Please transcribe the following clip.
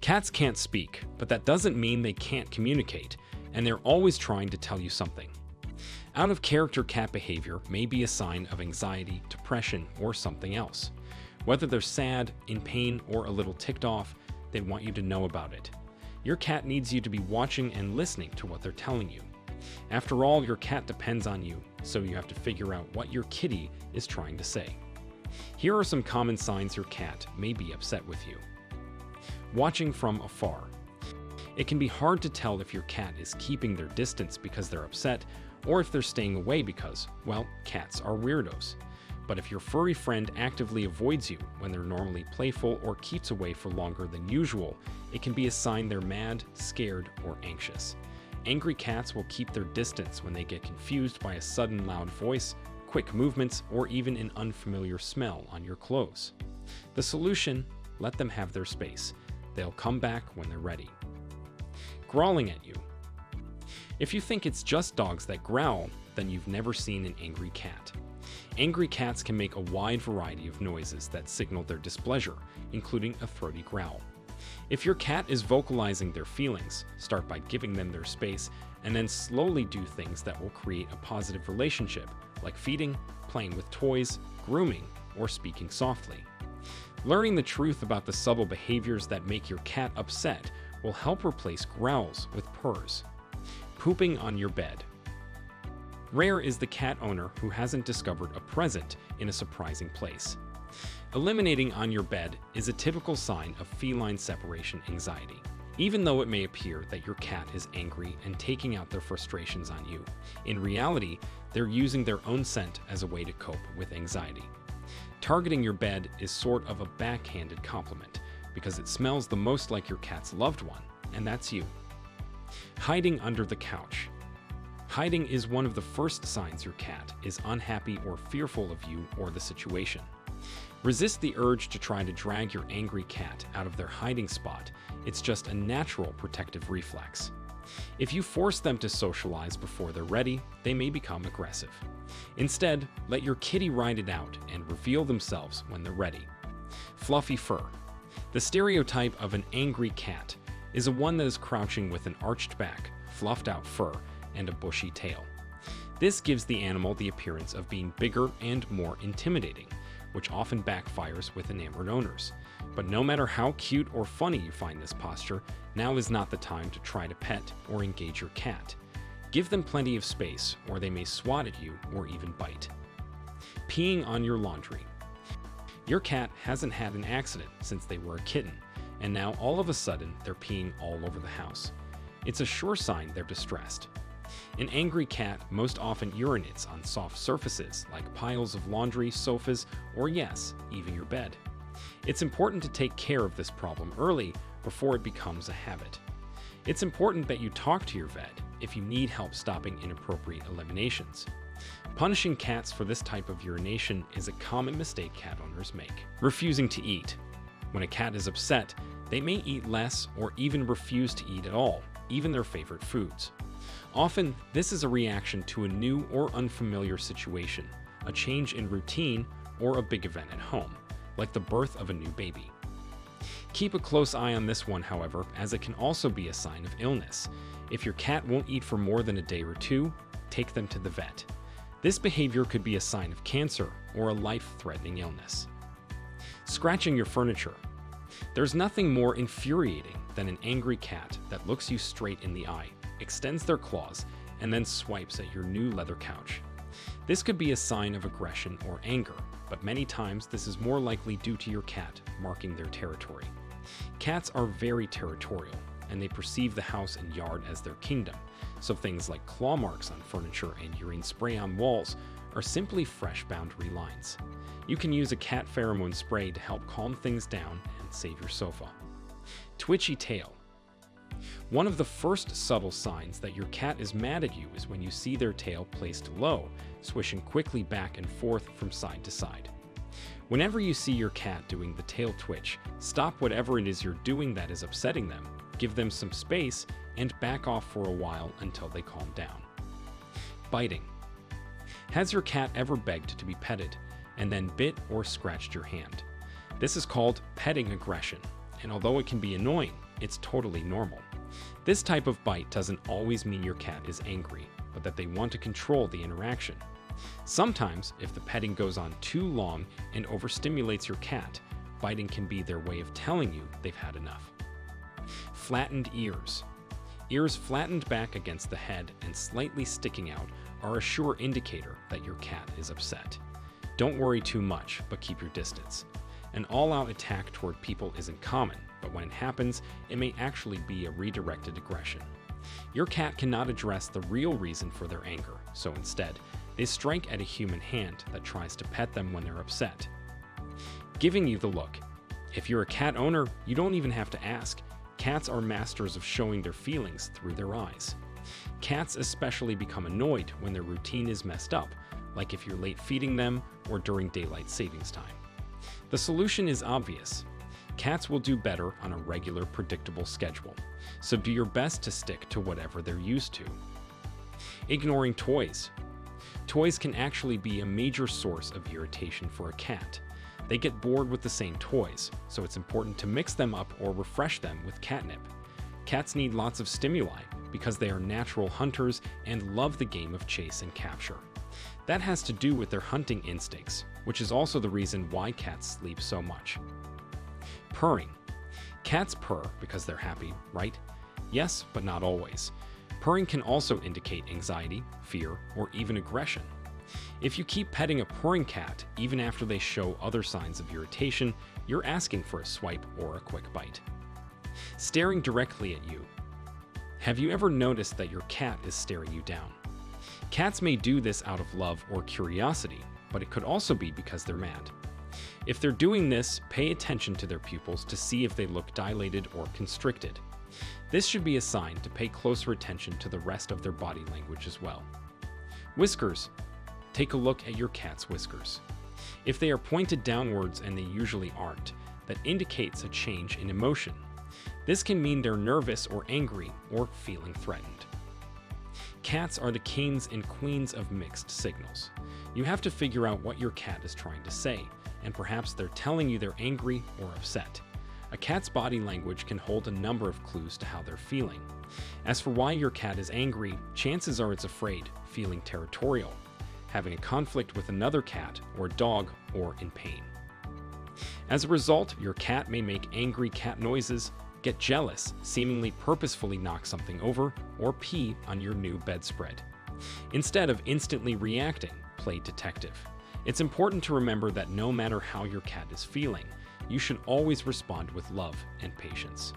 Cats can't speak, but that doesn't mean they can't communicate, and they're always trying to tell you something. Out-of-character cat behavior may be a sign of anxiety, depression, or something else. Whether they're sad, in pain, or a little ticked off, they want you to know about it. Your cat needs you to be watching and listening to what they're telling you. After all, your cat depends on you, so you have to figure out what your kitty is trying to say. Here are some common signs your cat may be upset with you. Watching from afar. It can be hard to tell if your cat is keeping their distance because they're upset, or if they're staying away because, well, cats are weirdos. But if your furry friend actively avoids you when they're normally playful or keeps away for longer than usual, it can be a sign they're mad, scared, or anxious. Angry cats will keep their distance when they get confused by a sudden loud voice, quick movements, or even an unfamiliar smell on your clothes. The solution? Let them have their space. They'll come back when they're ready. Growling at you. If you think it's just dogs that growl, then you've never seen an angry cat. Angry cats can make a wide variety of noises that signal their displeasure, including a throaty growl. If your cat is vocalizing their feelings, start by giving them their space, and then slowly do things that will create a positive relationship, like feeding, playing with toys, grooming, or speaking softly. Learning the truth about the subtle behaviors that make your cat upset will help replace growls with purrs. Pooping on your bed. Rare is the cat owner who hasn't discovered a present in a surprising place. Eliminating on your bed is a typical sign of feline separation anxiety, even though it may appear that your cat is angry and taking out their frustrations on you. In reality, they're using their own scent as a way to cope with anxiety. Targeting your bed is sort of a backhanded compliment because it smells the most like your cat's loved one, and that's you. Hiding under the couch. Hiding is one of the first signs your cat is unhappy or fearful of you or the situation. Resist the urge to try to drag your angry cat out of their hiding spot. It's just a natural protective reflex. If you force them to socialize before they're ready, they may become aggressive. Instead, let your kitty ride it out and reveal themselves when they're ready. Fluffy fur. The stereotype of an angry cat is one that is crouching with an arched back, fluffed out fur, and a bushy tail. This gives the animal the appearance of being bigger and more intimidating, which often backfires with enamored owners. But no matter how cute or funny you find this posture, now is not the time to try to pet or engage your cat. Give them plenty of space, or they may swat at you or even bite. Peeing on your laundry. Your cat hasn't had an accident since they were a kitten, and now all of a sudden they're peeing all over the house. It's a sure sign they're distressed. An angry cat most often urinates on soft surfaces like piles of laundry, sofas, or yes, even your bed. It's important to take care of this problem early before it becomes a habit. It's important that you talk to your vet if you need help stopping inappropriate eliminations. Punishing cats for this type of urination is a common mistake cat owners make. Refusing to eat. When a cat is upset, they may eat less or even refuse to eat at all, even their favorite foods. Often, this is a reaction to a new or unfamiliar situation, a change in routine, or a big event at home, like the birth of a new baby. Keep a close eye on this one, however, as it can also be a sign of illness. If your cat won't eat for more than a day or two, take them to the vet. This behavior could be a sign of cancer or a life-threatening illness. Scratching your furniture. There's nothing more infuriating than an angry cat that looks you straight in the eye, extends their claws, and then swipes at your new leather couch. This could be a sign of aggression or anger, but many times this is more likely due to your cat marking their territory. Cats are very territorial, and they perceive the house and yard as their kingdom, so things like claw marks on furniture and urine spray on walls are simply fresh boundary lines. You can use a cat pheromone spray to help calm things down and save your sofa. Twitchy tail. One of the first subtle signs that your cat is mad at you is when you see their tail placed low, swishing quickly back and forth from side to side. Whenever you see your cat doing the tail twitch, stop whatever it is you're doing that is upsetting them, give them some space, and back off for a while until they calm down. Biting. Has your cat ever begged to be petted and then bit or scratched your hand? This is called petting aggression. and although it can be annoying, it's totally normal. This type of bite doesn't always mean your cat is angry, but that they want to control the interaction. Sometimes, if the petting goes on too long and overstimulates your cat, biting can be their way of telling you they've had enough. Flattened ears. Ears flattened back against the head and slightly sticking out are a sure indicator that your cat is upset. Don't worry too much, but keep your distance. An all-out attack toward people isn't common, but when it happens, it may actually be a redirected aggression. Your cat cannot address the real reason for their anger, so instead, they strike at a human hand that tries to pet them when they're upset. Giving you the look. If you're a cat owner, you don't even have to ask. Cats are masters of showing their feelings through their eyes. Cats especially become annoyed when their routine is messed up, like if you're late feeding them or during daylight savings time. The solution is obvious. Cats will do better on a regular, predictable schedule, so do your best to stick to whatever they're used to. Ignoring toys. Toys can actually be a major source of irritation for a cat. They get bored with the same toys, so it's important to mix them up or refresh them with catnip. Cats need lots of stimuli because they are natural hunters and love the game of chase and capture. That has to do with their hunting instincts, which is also the reason why cats sleep so much. Purring. Cats purr because they're happy, right? Yes, but not always. Purring can also indicate anxiety, fear, or even aggression. If you keep petting a purring cat, even after they show other signs of irritation, you're asking for a swipe or a quick bite. Staring directly at you. Have you ever noticed that your cat is staring you down? Cats may do this out of love or curiosity, but it could also be because they're mad. If they're doing this, pay attention to their pupils to see if they look dilated or constricted. This should be a sign to pay closer attention to the rest of their body language as well. Whiskers. Take a look at your cat's whiskers. If they are pointed downwards, and they usually aren't, that indicates a change in emotion. This can mean they're nervous or angry or feeling threatened. Cats are the kings and queens of mixed signals. You have to figure out what your cat is trying to say, and perhaps they're telling you they're angry or upset. A cat's body language can hold a number of clues to how they're feeling. As for why your cat is angry, chances are it's afraid, feeling territorial, having a conflict with another cat or dog, or in pain. As a result, your cat may make angry cat noises, get jealous, seemingly purposefully knock something over, or pee on your new bedspread. Instead of instantly reacting, play detective. It's important to remember that no matter how your cat is feeling, you should always respond with love and patience.